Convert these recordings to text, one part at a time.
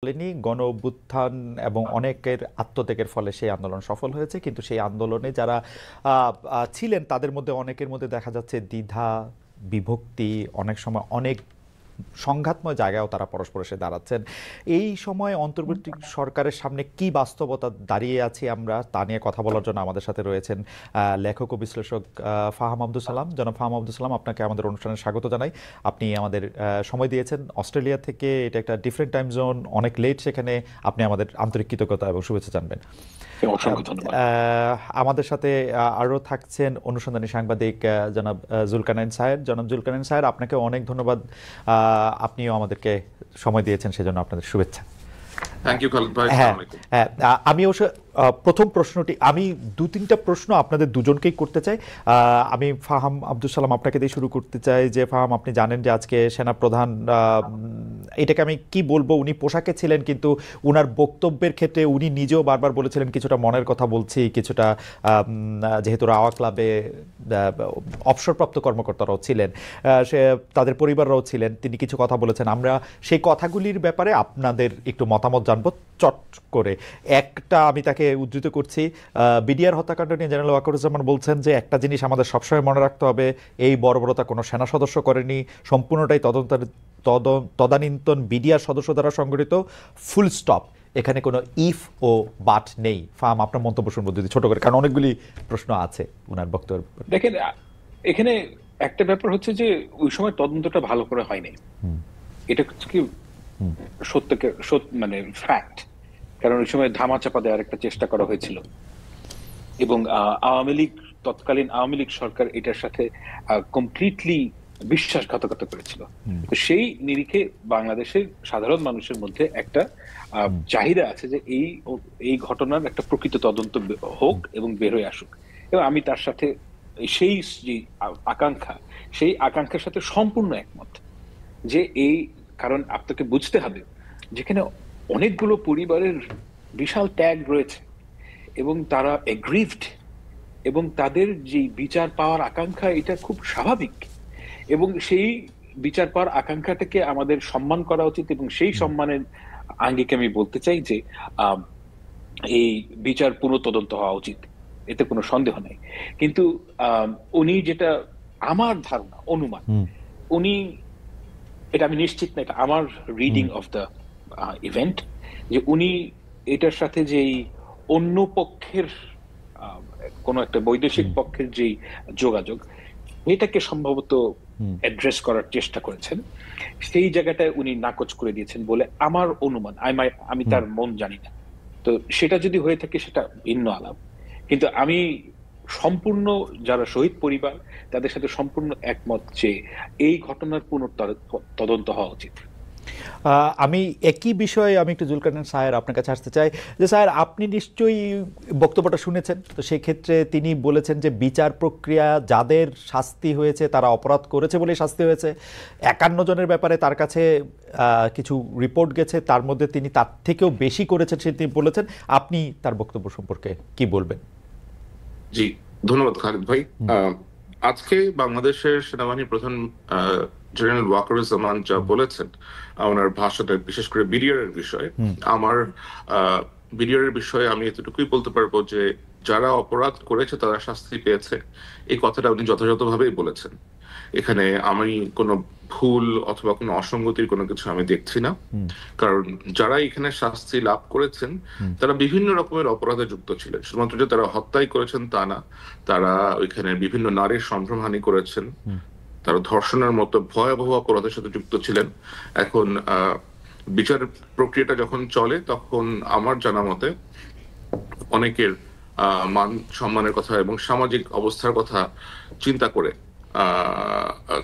বলেনি গণ অভ্যুত্থান এবং অনেকের আত্মত্যাগের ফলে সেই আন্দোলন সফল হয়েছে, কিন্তু সেই আন্দোলনে যারা ছিলেন তাদের মধ্যে অনেকের মধ্যে দেখা যাচ্ছে দ্বিধা, বিভক্তি, অনেক সময় অনেক সংঘাতময় জায়গায়ও তারা পরস্পর এসে দাঁড়াচ্ছেন। এই সময় অন্তর্বর্তী সরকারের সামনে কি বাস্তবতা দাঁড়িয়ে আছি আমরা, তা নিয়ে কথা বলার জন্য আমাদের সাথে রয়েছেন লেখক ও বিশ্লেষক ফাহাম আব্দুল সালাম। জনাব ফাহাম আব্দুল সালাম, আপনাকে আমাদের অনুষ্ঠানে স্বাগত জানাই। আপনি আমাদের সময় দিয়েছেন অস্ট্রেলিয়া থেকে, এটা একটা ডিফারেন্ট টাইম জোন, অনেক লেট, সেখানে আপনি আমাদের আন্তরিক কৃতজ্ঞতা এবং শুভেচ্ছা জানবেন। অসংখ্য ধন্যবাদ। আমাদের সাথে আরও থাকছেন অনুসন্ধানী সাংবাদিক জনাব জুলকারনাইন সাহেব। জনাব জুলকারনাইন সাহেব, আপনাকে অনেক ধন্যবাদ, আপনিও আমাদেরকে সময় দিয়েছেন, সেজন্য আপনাদের শুভেচ্ছা। থ্যাংক ইউ খালিদ ভাই। হ্যাঁ, আমি অবশ্য প্রথম প্রশ্নটি আমি দু তিনটা প্রশ্ন আপনাদের দুজনকেই করতে চাই। আমি ফাহাম আব্দুল সালাম আপনাকে দিয়ে শুরু করতে চাই যে ফাহাম, আপনি জানেন যে আজকে সেনাপ্রধান, এটাকে আমি কি বলবো, উনি পোশাকে ছিলেন কিন্তু উনার বক্তব্যের ক্ষেত্রে উনি নিজেও বারবার বলেছিলেন কিছুটা মনের কথা বলছি, কিছুটা যেহেতু রাওয়া ক্লাবে অবসরপ্রাপ্ত কর্মকর্তারাও ছিলেন, সে তাদের পরিবাররাও ছিলেন, তিনি কিছু কথা বলেছেন। আমরা সেই কথাগুলির ব্যাপারে আপনাদের একটু মতামত জানবো চট করে। একটা আমি তাকে উদ্ধৃত করছি, বিডিআর হত্যাকাণ্ড নিয়ে জেনারেল ওয়াকারুজ্জামান বলছেন যে একটা জিনিস আমাদের সবসময় মনে রাখতে হবে, এই বর্বরতা কোনো সেনা সদস্য করেনি, সম্পূর্ণটাই তদানীন্তন বিডিআর সদস্য দ্বারা সংগঠিত, ফুল স্টপ, এখানে কোনো ইফ ও বাট নেই। ফাহাম, আপনার মন্তব্য শুনবো যদি ছোট করে, কারণ অনেকগুলি প্রশ্ন আছে উনার বক্তব্যের। দেখেন, এখানে একটা ব্যাপার হচ্ছে যে ওই সময় তদন্তটা ভালো করে হয়নি। এটা হচ্ছে কি সত্যকে মানে ফ্যাক্ট, কারণ ওই সময় ধামাচাপা দেওয়ার একটা চেষ্টা করা হয়েছিল এবং আওয়ামী লীগ, তৎকালীন আওয়ামী লীগ সরকার এটার সাথে কমপ্লিটলি বিশ্বাসঘাতকতা করেছিল। তো সেই নিরিখে বাংলাদেশের সাধারণ মানুষের মধ্যে একটা চাহিদা আছে যে এই ঘটনার একটা প্রকৃত তদন্ত হোক এবং বের হয়ে আসুক। এবং আমি তার সাথে সেই যে আকাঙ্ক্ষা, সেই আকাঙ্ক্ষার সাথে সম্পূর্ণ একমত যে কারণ আপনাকে বুঝতে হবে যেখানে অনেকগুলো পরিবারের বিশাল ত্যাগ রয়েছে এবং তারা এগ্রিভড, এবং তাদের যে বিচার পাওয়ার আকাঙ্ক্ষা, এটা খুব স্বাভাবিক, এবং সেই বিচার পাওয়ার আকাঙ্ক্ষাটাকে আমাদের সম্মান করা উচিত। এবং সেই সম্মানের আঙ্গিকে আমি বলতে চাই যে এই বিচার পুনঃতদন্ত হওয়া উচিত, এতে কোনো সন্দেহ নেই। কিন্তু উনি যেটা, আমার ধারণা, অনুমান, উনি, এটা আমি নিশ্চিত না, এটা আমার রিডিং অফ দ্য ইভেন্ট, যে উনি এটার সাথে যেই অন্য পক্ষের কোনো একটা বৈদেশিক পক্ষের যেই যোগাযোগ, এটাকে সম্ভবত অ্যাড্রেস করার চেষ্টা করেছেন, সেই জায়গাটায় উনি নাকচ করে দিয়েছেন বলে আমার অনুমান। আমি তার মন জানি না, তো সেটা যদি হয়ে থাকে সেটা ভিন্ন আলাপ। কিন্তু আমি সম্পূর্ণ, যারা শহীদ পরিবার তাদের সাথে সম্পূর্ণ একমত যে এই ঘটনার তদন্ত হওয়া উচিত। আমি একই বিষয়ে আমি একটু জুলকারনাইন সাহেব আপনার কাছে আসতে চাই যে স্যার, আপনি নিশ্চয়ই বক্তব্যটা শুনেছেন, তো সেক্ষেত্রে তিনি বলেছেন যে বিচার প্রক্রিয়া, যাদের শাস্তি হয়েছে তারা অপরাধ করেছে বলে শাস্তি হয়েছে। 51 জনের ব্যাপারে তার কাছে কিছু রিপোর্ট গেছে, তার মধ্যে তিনি তার থেকেও বেশি করেছেন সে তিনি বলেছেন। আপনি তার বক্তব্য সম্পর্কে কি বলবেন? জি, ধন্যবাদ খালিদ ভাই। আজকে বাংলাদেশের সেনাবাহিনীর প্রধান জেনারেল ওয়াকারুজ্জামান যা বলেছেন, ওনার ভাষাটা, বিশেষ করে বিডিআর এর বিষয়ে, আমার বিডিআর এর বিষয়ে আমি এতটুকুই বলতে পারবো যে যারা অপরাধ করেছে তারা শাস্তি পেয়েছে, এই কথাটা উনি যথাযথভাবেই বলেছেন। এখানে আমি কোনো ভুল অথবা কোনো অসঙ্গতির কোনো কিছু আমি দেখছি না, কারণ যারা এখানে শাস্তি লাভ করেছেন তারা বিভিন্ন রকমের অপরাধে যুক্ত ছিলেন। শুধুমাত্র যে তারা হত্যাই করেছেন তা না, তারা ওইখানে বিভিন্ন নারীর সম্ভ্রমহানি করেছেন, তারা ধর্ষণের মতো ভয়াবহ অপরাধের সাথে যুক্ত ছিলেন। এখন বিচার প্রক্রিয়াটা যখন চলে তখন আমার জানা মতে অনেকের মান সম্মানের কথা এবং সামাজিক অবস্থার কথা চিন্তা করে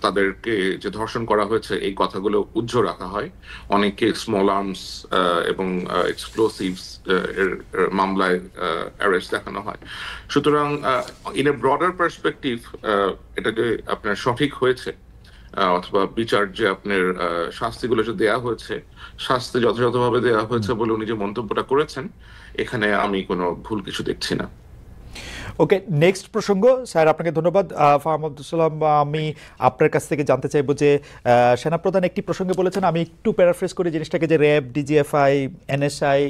তাদেরকে যে ধর্ষণ করা হয়েছে এই কথাগুলো উজ্জ্ব রাখা হয়। অনেকে স্মল আর্মস এবং এক্সপ্লোসিভস এর মামলায় অ্যারেস্ট দেখানো হয়। সুতরাং ইন এ ব্রডার পার্সপেক্টিভ, এটা যে আপনার সঠিক হয়েছে অথবা বিচার যে আপনার শাস্তিগুলো যে দেয়া হয়েছে, শাস্তি যথাযথভাবে দেয়া হয়েছে বলে উনি যে মন্তব্যটা করেছেন, এখানে আমি কোনো ভুল কিছু দেখছি না। ওকে, নেক্সট প্রসঙ্গ স্যার, আপনাকে ধন্যবাদ। ফাহাম আব্দুল সালাম, আমি আপনার কাছ থেকে জানতে চাইবো যে সেনাপ্রধান একটি প্রসঙ্গে বলেছেন, আমি একটু প্যারাফ্রেজ করি জিনিসটাকে, যে র্যাব, ডিজিএফআই, এনএসআই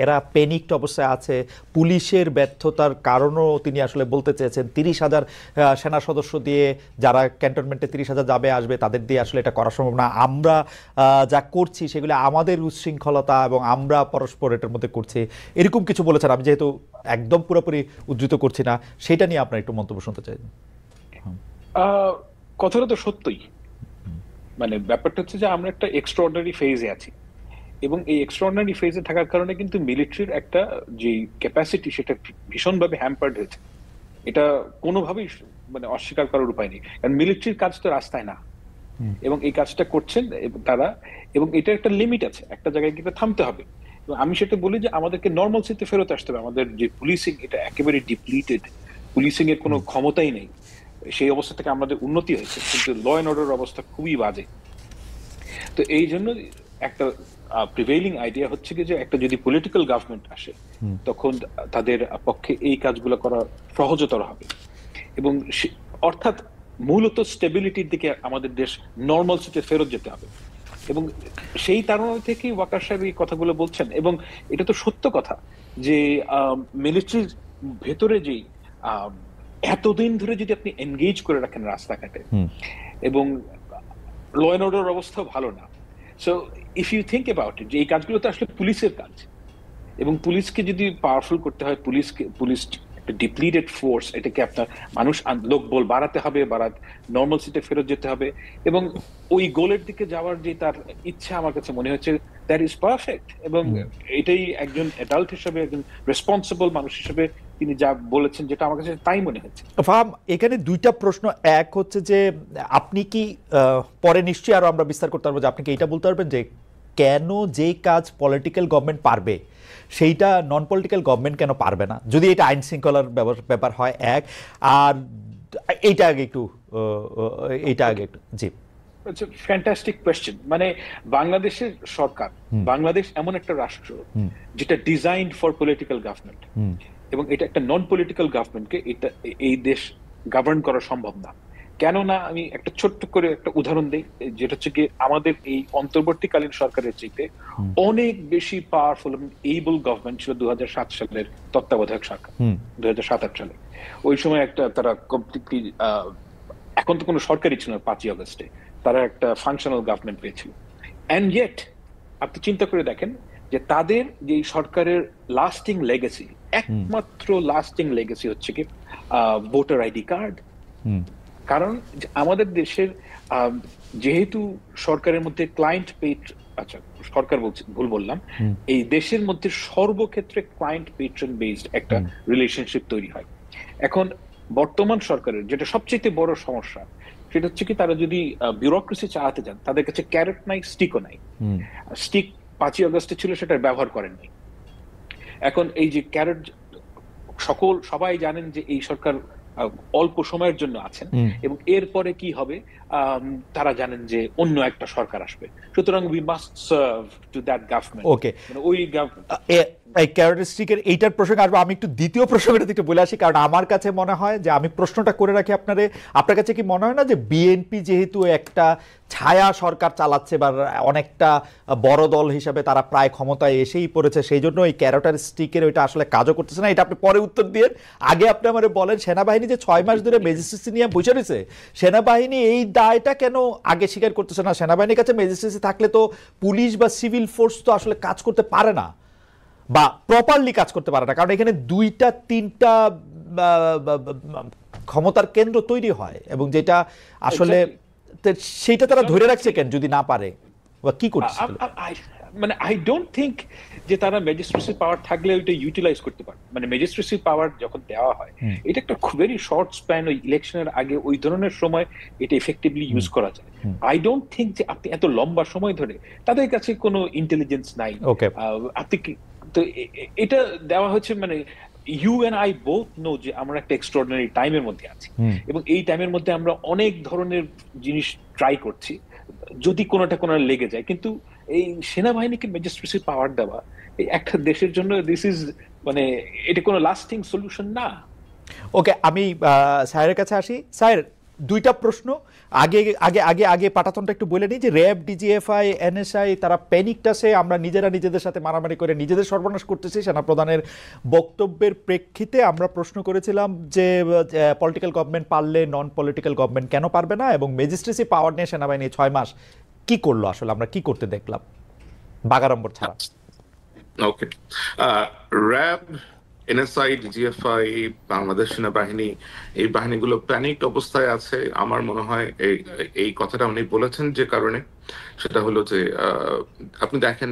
এরা প্যানিকড অবস্থায় আছে, পুলিশের ব্যর্থতার কারণও তিনি আসলে বলতে চেয়েছেন। 30,000 সেনা সদস্য দিয়ে যারা ক্যান্টনমেন্টে 30,000 যাবে আসবে তাদের দিয়ে আসলে এটা করা সম্ভব না। আমরা যা করছি সেগুলো আমাদের উচ্ছৃঙ্খলতা এবং আমরা পরস্পর এটার মধ্যে করছি, এরকম কিছু বলেছেন। আমি যেহেতু একদম পুরোপুরি উদ্ধৃত করছি না, সেটা নিয়ে আপনার একটু মন্তব্য শুনতে চাই। কথাটা তো সত্যই, মানে ব্যাপারটা হচ্ছে যে আমরা একটা এক্সট্রাঅর্ডিনারি ফেজে আছি, এবং এই এক্সট্রাঅর্ডিনারি ফেজে থাকার কারণে কিন্তু মিলিটারির একটা যে ক্যাপাসিটি সেটা ভীষণভাবে হ্যাম্পার্ড হয়েছে। এটা কোনোভাবেই মানে অস্বীকার করার উপায় নেই, কারণ মিলিটারির কাজ তো রাস্তায় না, এবং এই কাজটা করছেন তারা, এবং এটা একটা লিমিট আছে, একটা জায়গায় গিয়ে থামতে হবে। আমি সেটা বলি যে আমাদেরকে নর্মালসিতে ফেরত আসতে হবে। আমাদের যে পুলিশিং, এটা একেবারে ডিপ্লিটেড, পুলিশিং এর কোনো ক্ষমতাই নেই। সেই অবস্থা থেকে আমাদের উন্নতি হয়েছে, কিন্তু ল অ্যান্ড অর্ডার অবস্থা খুবই বাজে। তো এই জন্য একটা প্রিভেইলিং আইডিয়া হচ্ছে কি যে একটা যদি পলিটিক্যাল গভর্নমেন্ট আসে তখন তাদের পক্ষে এই কাজগুলো করা সহজতর হবে, এবং অর্থাৎ মূলত স্টেবিলিটির দিকে আমাদের দেশ নর্মালসিতে ফেরত যেতে হবে। এবং সেই কারণ থেকে ওয়াকার সাহেব এই কথাগুলো বলছেন, এবং এটা তো সত্য কথা যে মিলিটারির ভেতরে যে এতদিন ধরে যদি আপনি এনগেজ করে রাখেন রাস্তাঘাটে, এবং ল অ্যান্ড অর্ডার অবস্থা ভালো না, so if you think about it, যে এই কাজগুলো তো আসলে পুলিশের কাজ, এবং পুলিশকে যদি পাওয়ারফুল করতে হয়, পুলিশ একটা ডিপ্লিটেড ফোর্স, এটাকে আপনার মানুষ লোকবল বাড়াতে হবে, নর্মালসিতে ফেরত যেতে হবে, এবং ওই গোলের দিকে যাওয়ার যে তার ইচ্ছা আমার কাছে মনে হচ্ছে দ্যাট ইজ পারফেক্ট। এবং এটাই একজন অ্যাডাল্ট হিসেবে, একজন রেসপন্সিবল মানুষ হিসেবে তিনি যা বলেছেন, যেটা আমার কাছে তাই মনে হচ্ছে। ফাহাম, এখানে দুইটা প্রশ্ন। এক হচ্ছে যে আপনি কি পরে নিশ্চয়ই আরো আমরা বিস্তার করতে পারবো, যে আপনি কি এটা বলতে পারবেন যে কেন যেই কাজ পলিটিক্যাল গভর্নমেন্ট পারবে সেইটা নন পলিটিক্যাল গভর্নমেন্ট কেন পারবে না, যদি এটা আইন শৃঙ্খলার ব্যাপার হয়? এক, আর এইটা আগে একটু জি। It's a fantastic question. মানে বাংলাদেশের সরকার, বাংলাদেশ এমন একটা রাষ্ট্র যেটা ডিজাইনড ফর পলিটিক্যাল গভর্নমেন্ট, এবং এটা একটা নন পলিটিক্যাল গভর্নমেন্টকে এই দেশ গভর্ন করা সম্ভব না। কেননা আমি একটা ছোট্ট করে একটা উদাহরণ দিই, যেটা হচ্ছে কি আমাদের এই অন্তর্বর্তীকালীন সরকারের চাইতে অনেক বেশি পাওয়ারফুল এবং এবল গভর্নমেন্ট ছিল 2007 সালের তত্ত্বাবধায়ক সরকার, 2007-8 সালে। ওই সময় একটা তারা কমপ্লিটলি, এখন তো কোনো সরকারই ছিল না, 5ই আগস্টে তারা একটা ফাংশনাল গভর্নমেন্ট পেয়েছিল। অ্যান্ড ইয়েট আপনি চিন্তা করে দেখেন যে তাদের যে সরকারের লাস্টিং লেগেসি, একমাত্র লাস্টিং লেগেসি হচ্ছে কি ভোটার আইডি কার্ড। কারণ আমাদের দেশের যেহেতু সরকারের মধ্যে ক্লায়েন্ট পেড, আচ্ছা সরকার বলছি, ভুল বললাম, এই দেশের মধ্যে সর্বক্ষেত্রে ক্লায়েন্ট পেট্রন বেসড একটা রিলেশনশিপ তৈরি হয়। এখন বর্তমান সরকারের যেটা সবচেয়ে বড় সমস্যা, সেটা হচ্ছে কি তারা যদি বিউরোক্রেসি চালাতে চান, তাদের কাছে ক্যারেট নাই, স্টিকও নাই। স্টিক 5ই আগস্টে ছিল, সেটা ব্যবহার করেন নাই। এখন এই যে ক্যারেট, সবাই জানেন যে এই সরকার অল্প সময়ের জন্য আছেন, এবং এরপরে কি হবে তারা জানেন যে অন্য একটা সরকার আসবে, সুতরাং we must serve to that government. Okay, ওই এই ক্যারেক্টারিস্টিকের এইটার প্রসঙ্গে আসবো। আমি একটু দ্বিতীয় প্রসঙ্গটা একটু বলে আসি, কারণ আমার কাছে মনে হয় যে আমি প্রশ্নটা করে রাখি আপনার কাছে কি মনে হয় না যে বিএনপি যেহেতু একটা ছায়া সরকার চালাচ্ছে বা অনেকটা বড় দল হিসাবে তারা প্রায় ক্ষমতায় এসেই পড়েছে, সেই জন্য এই ক্যারেক্টারিস্টিকের ওইটা আসলে কাজও করতেছে না? এটা আপনি পরে উত্তর দিয়ে আগে আপনি আমার বলেন, সেনাবাহিনী যে 6 মাস ধরে ম্যাজিস্ট্রেসি নিয়ে বসে রয়েছে, সেনাবাহিনী এই দায়টা কেন আগে স্বীকার করতেছে না? সেনাবাহিনীর কাছে ম্যাজিস্ট্রেসি থাকলে তো পুলিশ বা সিভিল ফোর্স তো আসলে কাজ করতে পারে না, বা প্রপারলি কাজ করতে পারে না, কারণ এখানে 2-3টা ক্ষমতার কেন্দ্র তৈরি হয়, এবং যেটা আসলে সেইটা তারা ধরে রাখছে কেন যদি না পারে, বা কি করছে? মানে আই ডোন্ট থিংক যে তারা ম্যাজিস্ট্রেসি পাওয়ার থাকলে ওইটা ইউটিলাইজ করতে পারে। মানে ম্যাজিস্ট্রেসি পাওয়ার যখন দেওয়া হয়, এটা একটা ভেরি শর্ট স্প্যান, ওই ইলেকশনের আগে ওই ধরনের সময় এটা এফেক্টিভলি ইউজ করা যায়। আই ডোন্ট থিংক যে আপনি এত লম্বা সময় ধরে, তাদের কাছে কোনো ইন্টেলিজেন্স নাই, আপনি তো এটা দেওয়া হচ্ছে, মানে you and I both know যে আমরা একটা এক্সট্রাঅর্ডিনারি টাইমের মধ্যে আছি, এবং এই টাইমের মধ্যে আমরা অনেক ধরনের জিনিস ট্রাই করছি, যদি কোনোটা লেগে যায়। কিন্তু এই সেনাবাহিনীকে ম্যাজিস্ট্রেসি পাওয়ার দেওয়া এই একটা দেশের জন্য, দিস ইজ মানে এটা কোনো লাস্টিং সলিউশন না। ওকে, আমি স্যারের কাছে আসি। স্যার, দুইটা প্রশ্ন। আগে আগে আগে আগে পাটাতনটা একটু বলে নিই যে র্যাব, ডিজিএফআই, এনএসআই তারা প্যানিকটাসে আমরা নিজেরা নিজেদের সাথে মারামারি করে নিজেদের সর্বনাশ করতেছি। সেনাপ্রধানের বক্তব্যের প্রেক্ষিতে আমরা প্রশ্ন করেছিলাম যে পলিটিক্যাল গভর্নমেন্ট পারলে নন পলিটিক্যাল গভর্নমেন্ট কেন পারবে না, এবং ম্যাজিস্ট্রেসি পাওয়ার নিয়ে সেনাবাহিনী 6 মাস কি করলো, আসলে আমরা কি করতে দেখলাম বাগাড়ম্বর ছাড়া? ওকে, র্যাব, এনএসআই, ডিজিএফআই, বাংলাদেশ সেনাবাহিনী, এই বাহিনীগুলো প্যানিক অবস্থায় আছে। আমার মনে হয় এই কথাটা উনি বলেছেন যে কারণে, সেটা হলো যে আপনি দেখেন